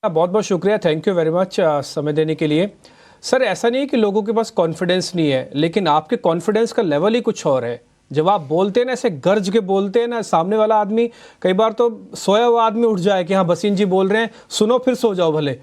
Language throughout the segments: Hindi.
बहुत बहुत शुक्रिया, थैंक यू वेरी मच समय देने के लिए। सर, ऐसा नहीं है कि लोगों के पास कॉन्फिडेंस नहीं है, लेकिन आपके कॉन्फिडेंस का लेवल ही कुछ और है। जब आप बोलते हैं ना, ऐसे गरज के बोलते हैं ना, सामने वाला आदमी, कई बार तो सोया हुआ आदमी उठ जाए कि हाँ भसीन जी बोल रहे हैं, सुनो फिर सो जाओ भले।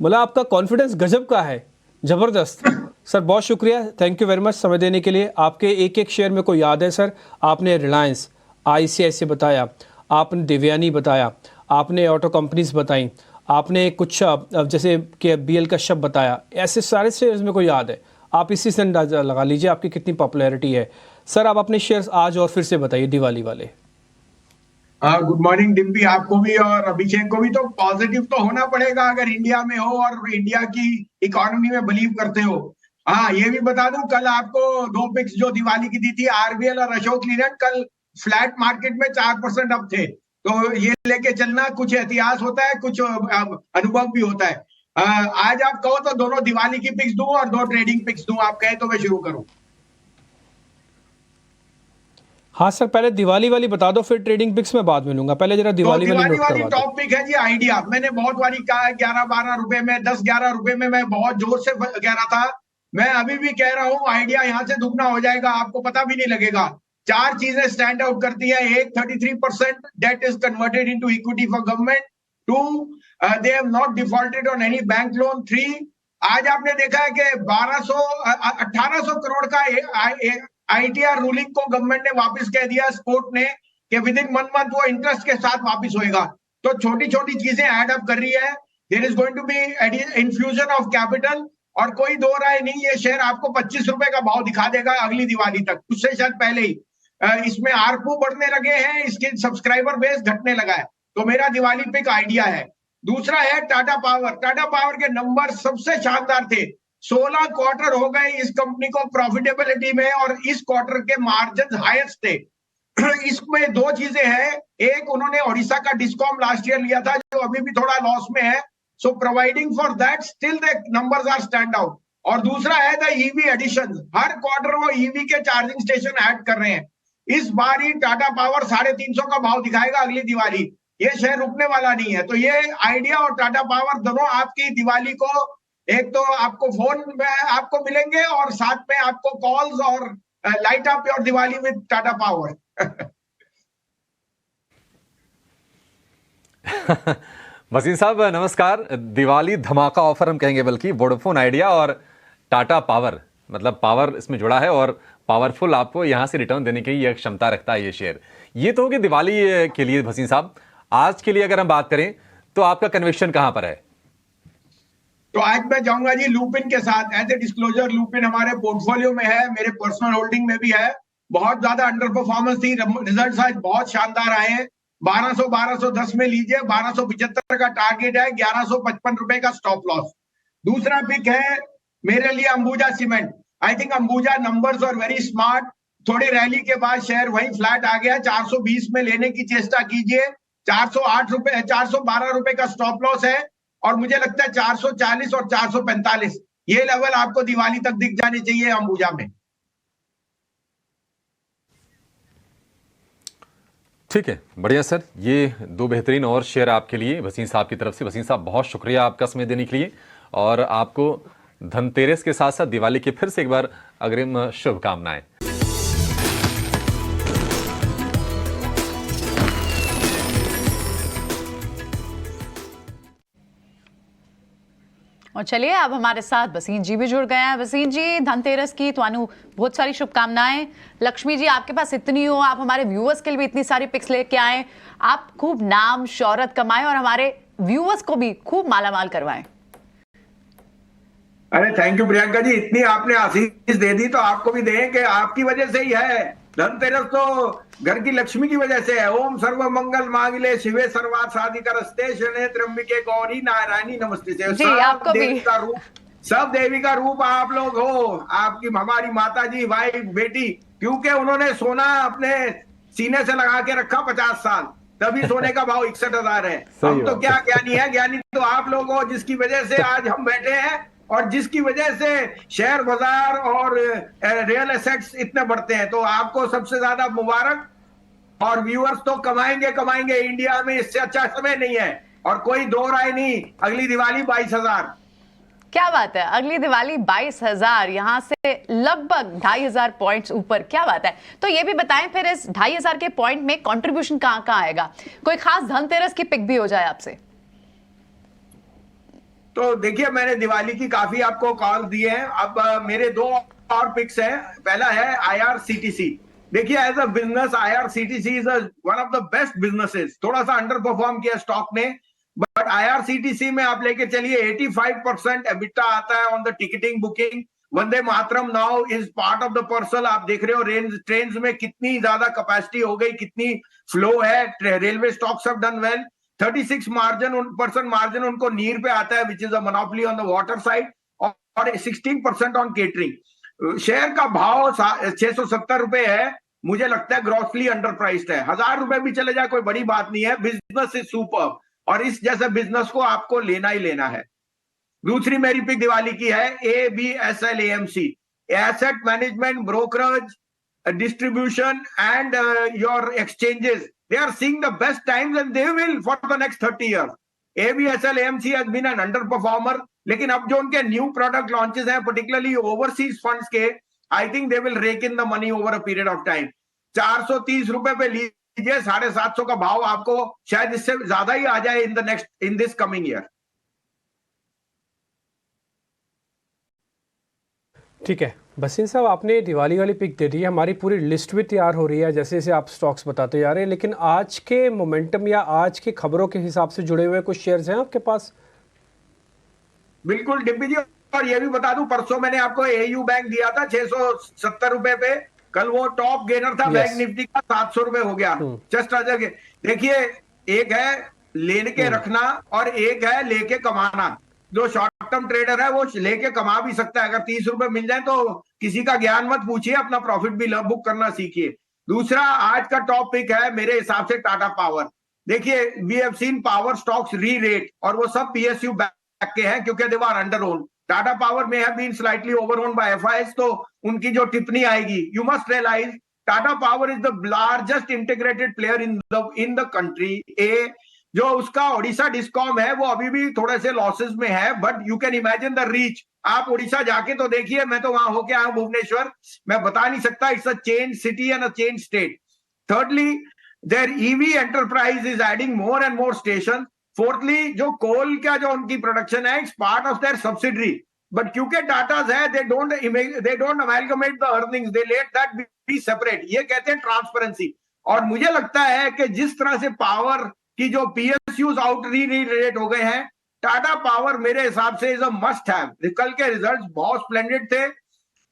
मतलब आपका कॉन्फिडेंस गजब का है, ज़बरदस्त। सर बहुत शुक्रिया, थैंक यू वेरी मच समय देने के लिए। आपके एक एक शेयर मेरे को याद है सर। आपने रिलायंस, ICICI बताया, आपने देवयानी बताया, आपने ऑटो कंपनीज बताई, आपने कुछ जैसे कि BL का शब्द बताया, ऐसे सारे शेयर्स मेरे को याद है। आप इसी से अंदाजा लगा लीजिए आपकी कितनी पॉपुलैरिटी है। सर आप अपने शेयर्स आज और फिर से बताइए दिवाली वाले। गुड मॉर्निंग डिम्पी, आपको भी और अभिषेक को भी। तो पॉजिटिव तो होना पड़ेगा अगर इंडिया में हो और इंडिया की इकोनॉमी में बिलीव करते हो। हाँ, ये भी बता दूं, कल आपको दो पिक्स जो दिवाली की दी थी, RBL और अशोक लीलैंड, कल फ्लैट मार्केट में 4% अप थे। तो ये लेके चलना, कुछ इतिहास होता है, कुछ अनुभव भी होता है। आज आप कहो तो दोनों दिवाली की पिक्स दूं और दो ट्रेडिंग पिक्स दूं, आप कहे तो मैं शुरू करूं। हाँ सर, पहले दिवाली वाली बता दो, फिर ट्रेडिंग पिक्स में बाद में लूंगा। पहले जरा तो दिवाली वाली दिवाली नोट वाली करवा दो। टॉप पिक है जी आइडिया। मैंने बहुत बारी कहा है, 11-12 रुपए में, 10-11 रुपए में मैं बहुत जोर से कह रहा था। मैं अभी भी कह रहा हूं, आइडिया यहां से दुगना हो जाएगा, आपको पता भी नहीं लगेगा। चार चीजें स्टैंड आउट करती है। एक, 33% debt is converted into equity for government. Two, they have not defaulted on any bank loan. Three, आज आपने देखा है कि 1800 करोड़ का ITR रूलिंग को गवर्नमेंट ने वापस कह दिया, कोर्ट ने, कि विद इन 1 मंथ वो इंटरेस्ट के साथ वापस होएगा। तो छोटी छोटी चीजें एड अप कर रही है। There is going to be infusion of capital, और कोई दो राय नहीं, ये शेयर आपको 25 रुपए का भाव दिखा देगा अगली दिवाली तक, उससे शायद पहले ही। इसमें आरपू बढ़ने लगे हैं, इसके सब्सक्राइबर बेस घटने लगा है। तो मेरा दिवाली पिक आइडिया है। दूसरा है टाटा पावर। टाटा पावर के नंबर सबसे शानदार थे। 16 क्वार्टर हो गए इस कंपनी को प्रॉफिटेबिलिटी में, और इस क्वार्टर के मार्जिन हाईएस्ट थे। इसमें दो चीजें हैं। एक, उन्होंने ओडिशा का डिस्कॉम लास्ट ईयर लिया था, जो अभी भी थोड़ा लॉस में है। So providing for that, still the numbers are stand out. और दूसरा है द EV एडिशन। हर क्वार्टर वो EV के चार्जिंग स्टेशन ऐड कर रहे हैं। इस बार ही टाटा पावर 350 का भाव दिखाएगा अगली दिवाली। ये शेयर रुकने वाला नहीं है। तो ये आइडिया और टाटा पावर दोनों आपकी दिवाली को, एक तो आपको फोन में आपको मिलेंगे, और साथ में आपको कॉल्स और light up your Diwali with Tata power. Wasim साहब नमस्कार। दिवाली धमाका ऑफर हम कहेंगे, बल्कि वोडाफोन आइडिया और टाटा पावर, मतलब पावर इसमें जुड़ा है और पावरफुल आपको यहां से रिटर्न देने की यह क्षमता रखता है ये शेयर। ये तो होगी दिवाली के लिए। वसीम साहब, आज के लिए अगर हम बात करें तो आपका कन्विक्शन कहां पर है? तो आज मैं जाऊंगा जी लुपिन के साथ। एज ए डिस्क्लोजर, लुपिन हमारे पोर्टफोलियो में है, मेरे पर्सनल होल्डिंग में भी है। बहुत ज्यादा अंडर परफॉर्मेंस थी, रिजल्ट आज बहुत शानदार आए हैं। 1200-1210 में लीजिए, 1275 का टारगेट है, 1155 रुपए का स्टॉप लॉस। दूसरा पिक है मेरे लिए Ambuja cement. I think Ambuja numbers are very smart. थोड़ी रैली के बाद शेयर वहीं फ्लैट आ गया। 420 में लेने की चेष्टा कीजिए। 408 रुपए, 412 रुपए का स्टॉप लॉस है, और मुझे लगता है 440 और 445 ये लेवल आपको दिवाली तक दिख जाने चाहिए अंबुजा में। ठीक है, बढ़िया सर। ये दो बेहतरीन और शेयर आपके लिए वसीम साहब की तरफ से। वसीम साहब बहुत शुक्रिया आपका समय देने के लिए, और आपको धनतेरस के साथ साथ दिवाली के फिर से एक बार अग्रिम शुभकामनाएं। और चलिए अब हमारे साथ वसीम जी भी जुड़ गए हैं। वसीम जी, धनतेरस की तुहानू बहुत सारी शुभकामनाएं। लक्ष्मी जी, आपके पास इतनी हो, आप हमारे व्यूअर्स के लिए भी इतनी सारी पिक्स लेके आए। आप खूब नाम शोहरत कमाएं और हमारे व्यूअर्स को भी खूब मालामाल करवाएं। अरे थैंक यू प्रियंका जी, इतनी आपने आशीष दे दी तो आपको भी दें कि आपकी वजह से ही है। धनतेरस तो घर की लक्ष्मी की वजह से है। ओम सर्व मंगल मांगले शिवे सर्वार्थ साधिकारस्ते शरण्ये त्र्यंबके गौरी नारायणी नमस्ते। आपको भी सब देवी का रूप आप लोग हो। आपकी हमारी माता जी, वाइफ, बेटी, क्योंकि उन्होंने सोना अपने सीने से लगा के रखा 50 साल, तभी सोने का भाव 61,000 है। हम तो क्या ज्ञानी है, ज्ञानी तो आप लोग हो, जिसकी वजह से आज हम बैठे हैं, और जिसकी वजह से शेयर बाजार और रियल एसेट्स इतने बढ़ते हैं। तो आपको सबसे ज्यादा मुबारक। और व्यूअर्स तो कमाएंगे कमाएंगे, इंडिया में इससे अच्छा समय नहीं है। और कोई दो राय नहीं, अगली दिवाली 22,000। क्या बात है, अगली दिवाली 22,000, यहां से लगभग 2,500 पॉइंट्स ऊपर। क्या बात है। तो ये भी बताएं फिर इस 2,500 के पॉइंट में कंट्रीब्यूशन कहां कहां आएगा, कोई खास धनतेरस की पिक भी हो जाए आपसे। तो देखिए, मैंने दिवाली की काफी आपको कॉल दिए हैं। अब मेरे दो और पिक्स हैं। पहला है IRCTC। देखिए, as a business IRCTC is one of the best businesses. थोड़ा सा अंडर परफॉर्म किया स्टॉक ने, बट IRCTC में आप लेके चलिए 85% एबिटा आता है on the ticketing booking. Vande Mataram now is part of the parcel. आप देख रहे हो ट्रेन्स में कितनी ज्यादा कैपेसिटी हो गई, कितनी फ्लो है। Railway stocks have done well. 36% margin उनको नीर पे आता है, which is a monopoly on the water side, और 16% ऑन केटरिंग। शेयर का भाव 670 रुपए है। मुझे लगता है ग्रॉसली अंडर प्राइस्ड है। 1,000 रुपए भी चले जाए कोई बड़ी बात नहीं है। बिजनेस इज सुपर, और इस जैसे बिजनेस को आपको लेना ही लेना है। दूसरी मेरी पिक दिवाली की है ABSL AMC, asset management brokerage distribution and your exchanges. They are seeing the best times and they will for the next 30 years. ABSL AMC has been an underperformer, लेकिन अब जो उनके न्यू प्रोडक्ट लॉन्चेस हैं, पर्टिकुलरली ओवरसीज फंड्स के, I think they will rake in the money over a period of time. 430 रुपए पे लीजिए, 750 का भाव आपको शायद इससे ज्यादा ही आ जाए इन दिस कमिंग ईयर। ठीक है बसीन साहब, आपने दिवाली वाली पिक दे दी है, हमारी पूरी लिस्ट भी तैयार हो रही है जैसे जैसे आप स्टॉक्स बताते जा रहे हैं, लेकिन आज के मोमेंटम या आज की खबरों के हिसाब से जुड़े हुए कुछ शेयर्स हैं आपके पास? बिल्कुल डिम्पी जी, और ये भी बता दूं, परसों मैंने आपको AU बैंक दिया था 670 रुपए पे। कल वो टॉप गेनर था बैंक निफ्टी का, 700 रुपए हो गया। जस्ट देखिए, एक है लेके रखना और एक है लेके कमाना। जो शॉर्ट टर्म ट्रेडर है वो लेके कमा भी सकता है। अगर 30 रुपए मिल जाए तो किसी का ज्ञान मत पूछिए, अपना प्रॉफिट भी बुक करना सीखिए। दूसरा आज का टॉप पिक है मेरे हिसाब से टाटा पावर। देखिए, we have seen power stocks re rate, और वो सब PSU बैक के हैं क्योंकि they were under own. Tata power में have been slightly over own by FIs, तो उनकी जो टिप्पणी आएगी, you must realize Tata power is the largest integrated player in the country. जो उसका ओडिशा डिस्कॉम है वो अभी भी थोड़े से लॉसेस में है, but you can imagine the reach. आप ओडिशा जाके तो देखिए, मैं तो वहां होके आया हूं भुवनेश्वर, मैं बता नहीं सकता। It's a change city and a change state. Thirdly, their EV enterprise is adding more and more station. Fourthly, जो कोल का जो उनकी प्रोडक्शन है, it's part of their subsidiary, but क्योंकि टाटाज है, they don't amalgamate the earnings, they let that be separate. ये कहते हैं ट्रांसपेरेंसी। और मुझे लगता है कि जिस तरह से पावर कि जो PSUs आउट रेट हो गए हैं, टाटा पावर मेरे हिसाब से इज अ मस्ट हैव। कल के रिजल्ट्स बहुत स्प्लेंडेड थे।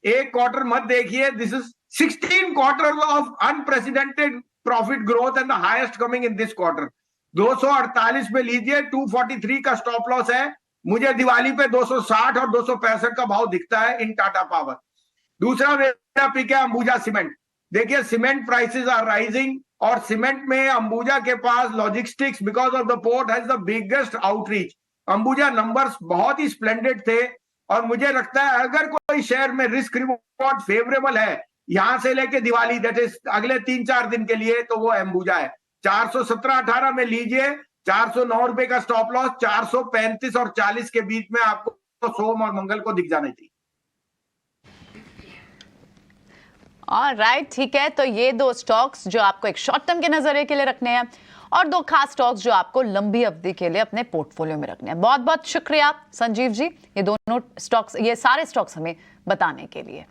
एक क्वार्टर मत देखिए, this is 16 quarter of unprecedented profit growth and the highest coming in this quarter. 248 पे लीजिए, 243 का स्टॉप लॉस है। मुझे दिवाली पे 260 और 265 का भाव दिखता है इन टाटा पावर। दूसरा मेरा पिक है अंबुजा सीमेंट। देखिए, सीमेंट प्राइसेस आर राइजिंग, और सीमेंट में अंबुजा के पास logistics because of the port has the biggest outreach. Ambuja numbers बहुत ही स्प्लेंडेड थे, और मुझे लगता है अगर कोई शेयर में रिस्क रिवॉर्ड फेवरेबल है यहां से लेके दिवाली, दैट इज अगले 3-4 दिन के लिए, तो वो अंबुजा है। 417-18 में लीजिए, 409 रुपए का स्टॉप लॉस। 435 और 40 के बीच में आपको सोम और मंगल को दिख जाना चाहिए। ऑलराइट, ठीक है। तो ये दो स्टॉक्स जो आपको एक शॉर्ट टर्म के नजरिए के लिए रखने हैं, और दो खास स्टॉक्स जो आपको लंबी अवधि के लिए अपने पोर्टफोलियो में रखने हैं। बहुत बहुत शुक्रिया संजीव जी, ये दोनों स्टॉक्स, ये सारे स्टॉक्स हमें बताने के लिए।